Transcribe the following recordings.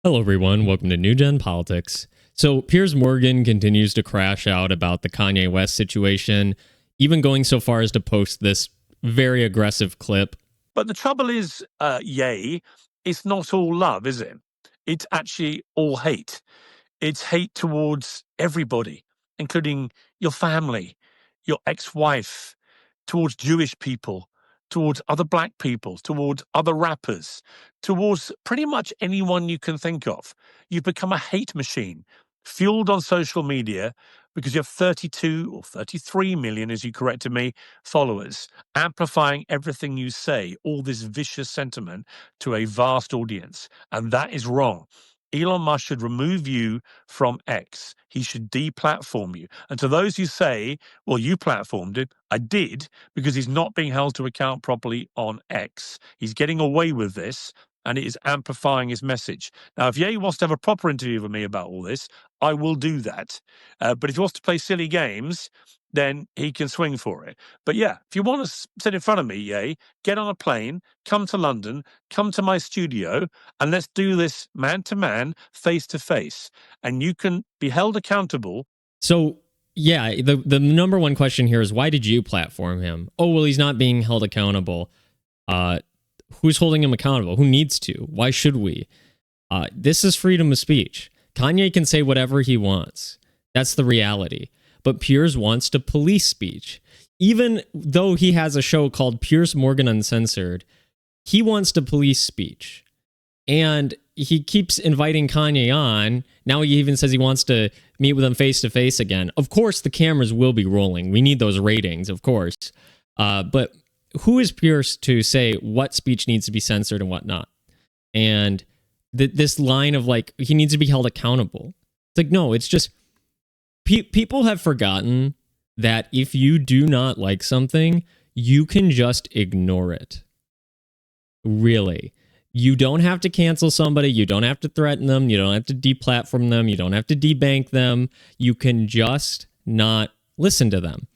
Hello, everyone. Welcome to New Gen Politics. So, Piers Morgan continues to crash out about the Kanye West situation, even going so far as to post this very aggressive clip. But the trouble is, Ye, it's not all love, is it? It's actually all hate. It's hate towards everybody, including your family, your ex-wife, towards Jewish people, towards other black people, towards other rappers, towards pretty much anyone you can think of. You've become a hate machine, fueled on social media because you have 32 or 33 million, as you corrected me, followers, amplifying everything you say, all this vicious sentiment to a vast audience. And that is wrong. Elon Musk should remove you from X. He should deplatform you. And to those who say, well, you platformed it, I did, because he's not being held to account properly on X. He's getting away with this, and it is amplifying his message. Now, if Ye wants to have a proper interview with me about all this, I will do that. But if he wants to play silly games, then he can swing for it. But yeah, if you want to sit in front of me, Ye, get on a plane, come to London, come to my studio, and let's do this man to man, face to face. And you can be held accountable. So, yeah, the number one question here is, why did you platform him? Oh, well, he's not being held accountable. Who's holding him accountable? Who needs to? Why should we? This is freedom of speech. Kanye can say whatever he wants. That's the reality. But Piers wants to police speech. Even though he has a show called Piers Morgan Uncensored, he wants to police speech. And he keeps inviting Kanye on. Now he even says he wants to meet with him face to face again. Of course, the cameras will be rolling. We need those ratings, of course. But who is Piers to say what speech needs to be censored and what not? And this line of like, he needs to be held accountable. It's like, no, it's just people have forgotten that if you do not like something, you can just ignore it. Really. You don't have to cancel somebody. You don't have to threaten them. You don't have to deplatform them. You don't have to debank them. You can just not listen to them.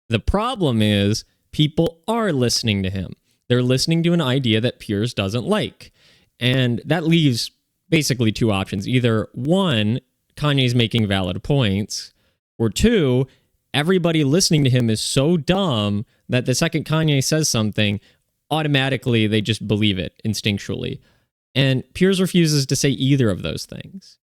The problem is people are listening to him. They're listening to an idea that Piers doesn't like. And that leaves basically two options. Either one, Kanye's making valid points, or two, everybody listening to him is so dumb that the second Kanye says something, automatically they just believe it instinctually. And Piers refuses to say either of those things.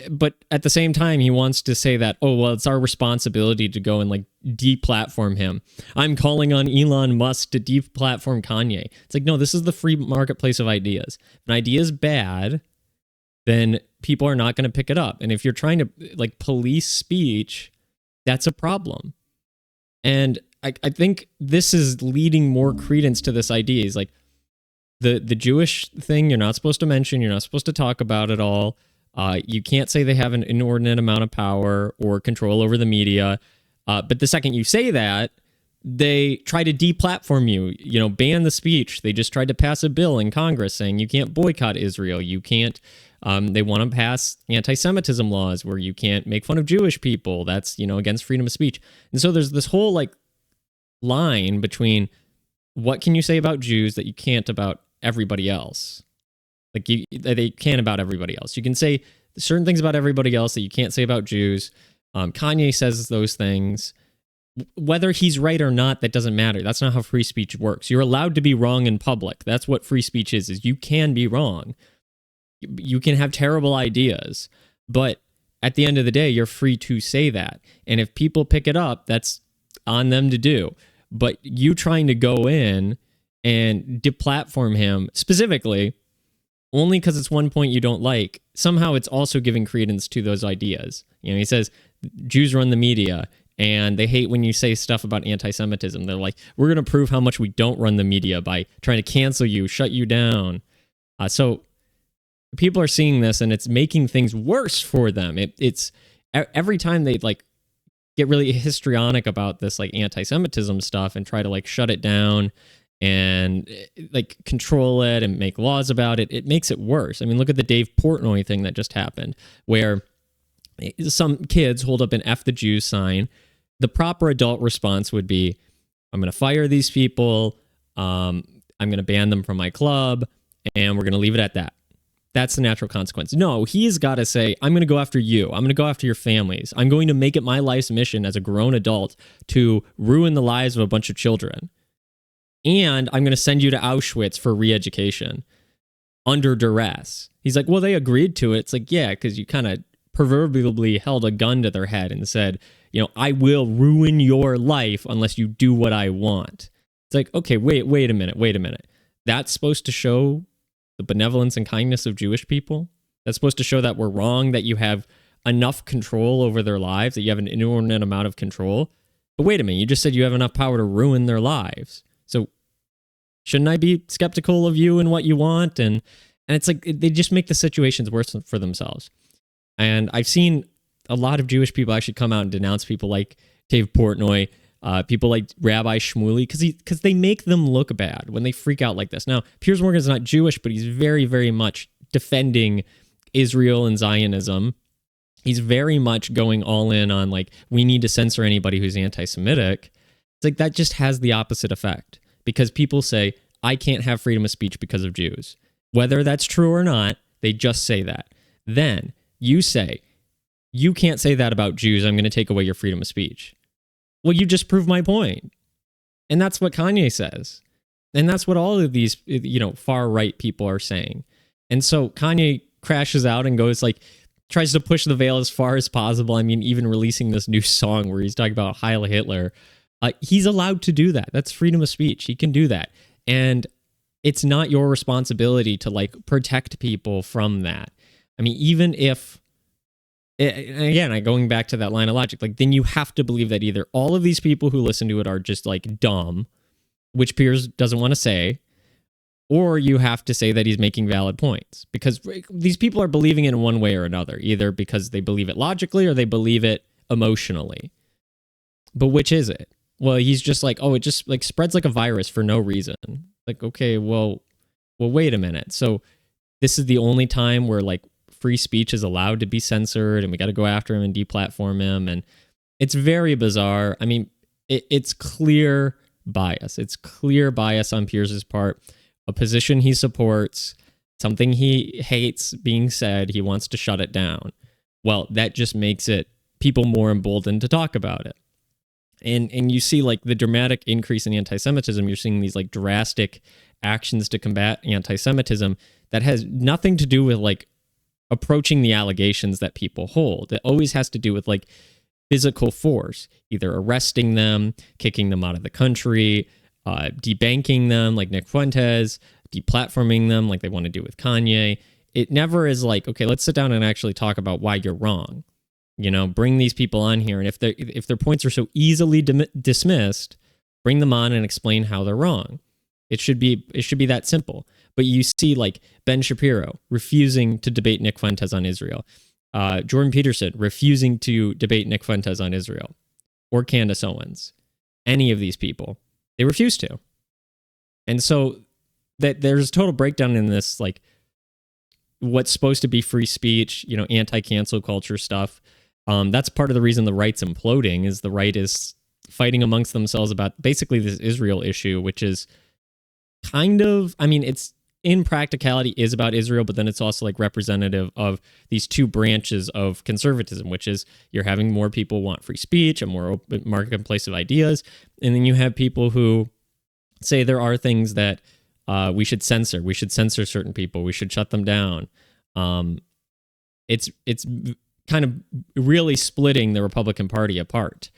But at the same time, he wants to say that, oh, well, it's our responsibility to go and like deplatform him. I'm calling on Elon Musk to deplatform Kanye. It's like, no, this is the free marketplace of ideas. If an idea is bad, then people are not going to pick it up. And if you're trying to like police speech, that's a problem. And I think this is leading more credence to this idea. Is like the Jewish thing you're not supposed to mention, you're not supposed to talk about at all. You can't say they have an inordinate amount of power or control over the media. But the second you say that, they try to deplatform you, ban the speech. They just tried to pass a bill in Congress saying you can't boycott Israel. You can't, they want to pass anti-Semitism laws where you can't make fun of Jewish people. That's, against freedom of speech. And so there's this whole like line between what can you say about Jews that you can't about everybody else. Like they can about everybody else. You can say certain things about everybody else that you can't say about Jews. Kanye says those things. Whether he's right or not, that doesn't matter. That's not how free speech works. You're allowed to be wrong in public. That's what free speech is you can be wrong. You can have terrible ideas. But at the end of the day, you're free to say that. And if people pick it up, that's on them to do. But you trying to go in and deplatform him specifically only because it's one point you don't like, somehow it's also giving credence to those ideas. He says Jews run the media and they hate when you say stuff about anti-Semitism. They're like, we're going to prove how much we don't run the media by trying to cancel you, shut you down. So people are seeing this and it's making things worse for them. It's every time they like get really histrionic about this like anti-Semitism stuff and try to like shut it down and like control it and make laws about it, it makes it worse. I mean, look at the Dave Portnoy thing that just happened, where some kids hold up an F the Jews sign. The proper adult response would be, I'm going to fire these people, I'm going to ban them from my club, and we're going to leave it at that. That's the natural consequence. No, he's got to say, I'm going to go after you. I'm going to go after your families. I'm going to make it my life's mission as a grown adult to ruin the lives of a bunch of children. And I'm going to send you to Auschwitz for re-education under duress. He's like, well, they agreed to it. It's like, yeah, because you kind of proverbially held a gun to their head and said, I will ruin your life unless you do what I want. It's like, okay, wait a minute. That's supposed to show the benevolence and kindness of Jewish people? That's supposed to show that we're wrong, that you have enough control over their lives, that you have an inordinate amount of control. But wait a minute, you just said you have enough power to ruin their lives. So shouldn't I be skeptical of you and what you want? And it's like they just make the situations worse for themselves. And I've seen a lot of Jewish people actually come out and denounce people like Dave Portnoy, people like Rabbi Shmuley, because they make them look bad when they freak out like this. Now, Piers Morgan is not Jewish, but he's very, very much defending Israel and Zionism. He's very much going all in on, like, we need to censor anybody who's anti-Semitic. It's like that just has the opposite effect, because people say, I can't have freedom of speech because of Jews. Whether that's true or not, they just say that. Then you say, you can't say that about Jews. I'm going to take away your freedom of speech. Well, you just proved my point. And that's what Kanye says. And that's what all of these, far right people are saying. And so Kanye crashes out and goes, like, tries to push the veil as far as possible. I mean, even releasing this new song where he's talking about Heil Hitler. He's allowed to do that. That's freedom of speech. He can do that. And it's not your responsibility to, like, protect people from that. I mean, even if, again, going back to that line of logic, like, then you have to believe that either all of these people who listen to it are just, like, dumb, which Piers doesn't want to say, or you have to say that he's making valid points, because these people are believing it in one way or another, either because they believe it logically or they believe it emotionally. But which is it? Well, he's just like, oh, it just, like, spreads like a virus for no reason. Like, okay, well, wait a minute. So this is the only time where, like, free speech is allowed to be censored, and we got to go after him and deplatform him. And it's very bizarre. I mean, it's clear bias. It's clear bias on Piers's part, a position he supports, something he hates being said, he wants to shut it down. Well, that just makes it people more emboldened to talk about it. And you see, like, the dramatic increase in anti-Semitism. You're seeing these, like, drastic actions to combat anti-Semitism that has nothing to do with, like, approaching the allegations that people hold. It always has to do with, like, physical force, either arresting them, kicking them out of the country, debanking them like Nick Fuentes, deplatforming them like they want to do with Kanye. It never is like, okay, let's sit down and actually talk about why you're wrong. Bring these people on here, and if their points are so easily dismissed, bring them on and explain how they're wrong. It should be that simple. But you see, like, Ben Shapiro refusing to debate Nick Fuentes on Israel, Jordan Peterson refusing to debate Nick Fuentes on Israel, or Candace Owens. Any of these people, they refuse to. And so that there's a total breakdown in this, like, what's supposed to be free speech, anti-cancel culture stuff. That's part of the reason the right's imploding, is the right is fighting amongst themselves about basically this Israel issue, which is kind of, I mean, it's in practicality is about Israel, but then it's also, like, representative of these two branches of conservatism, which is you're having more people want free speech, a more open marketplace of ideas. And then you have people who say there are things that we should censor. We should censor certain people. We should shut them down. It's kind of really splitting the Republican Party apart.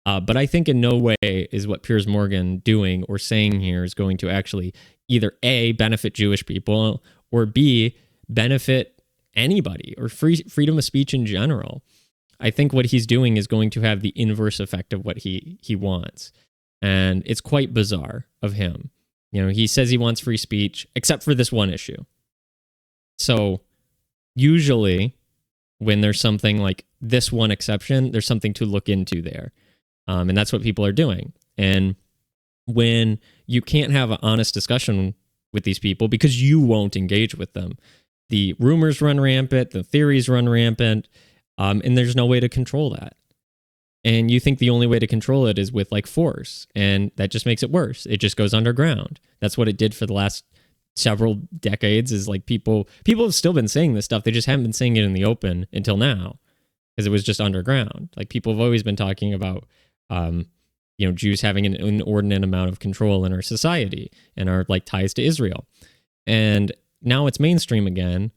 But I think in no way is what Piers Morgan doing or saying here is going to actually either A, benefit Jewish people, or B, benefit anybody, or freedom of speech in general. I think what he's doing is going to have the inverse effect of what he wants. And it's quite bizarre of him. He says he wants free speech, except for this one issue. So usually when there's something like this one exception, there's something to look into there. And that's what people are doing. And when you can't have an honest discussion with these people because you won't engage with them, the rumors run rampant, the theories run rampant, and there's no way to control that. And you think the only way to control it is with, like, force, and that just makes it worse. It just goes underground. That's what it did for the last several decades is like people have still been saying this stuff. They just haven't been saying it in the open until now because it was just underground. Like people have always been talking about, Jews having an inordinate amount of control in our society and our like ties to Israel. And now it's mainstream again.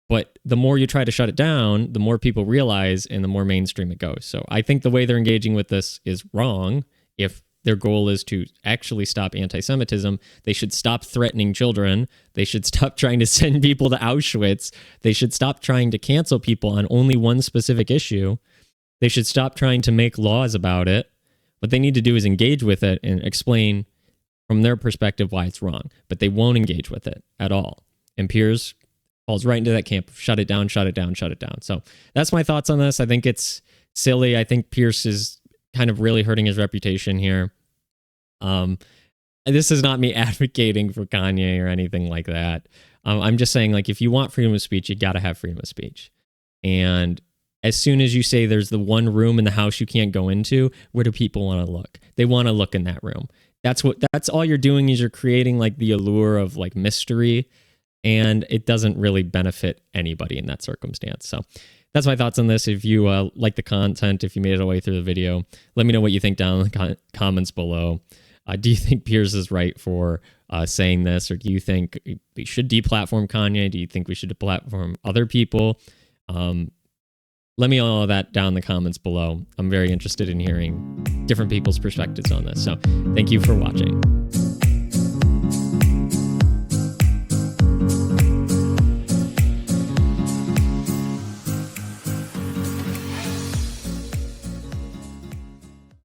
But the more you try to shut it down, the more people realize and the more mainstream it goes. So I think the way they're engaging with this is wrong. If their goal is to actually stop anti-Semitism, they should stop threatening children. They should stop trying to send people to Auschwitz. They should stop trying to cancel people on only one specific issue. They should stop trying to make laws about it. What they need to do is engage with it and explain from their perspective why it's wrong. But they won't engage with it at all. And Piers falls right into that camp. Shut it down, shut it down, shut it down. So that's my thoughts on this. I think it's silly. I think Piers is kind of really hurting his reputation here. This is not me advocating for Kanye or anything like that. I'm just saying, like, if you want freedom of speech, you got to have freedom of speech. And as soon as you say there's the one room in the house you can't go into, where do people want to look? They want to look in that room. That's all you're doing is you're creating like the allure of like mystery, and it doesn't really benefit anybody in that circumstance. So that's my thoughts on this. If you like the content, if you made it all the way through the video, let me know what you think down in the comments below. Do you think Piers is right for saying this, or do you think we should deplatform Kanye? Do you think we should deplatform other people? Let me know all that down in the comments below. I'm very interested in hearing different people's perspectives on this. So thank you for watching.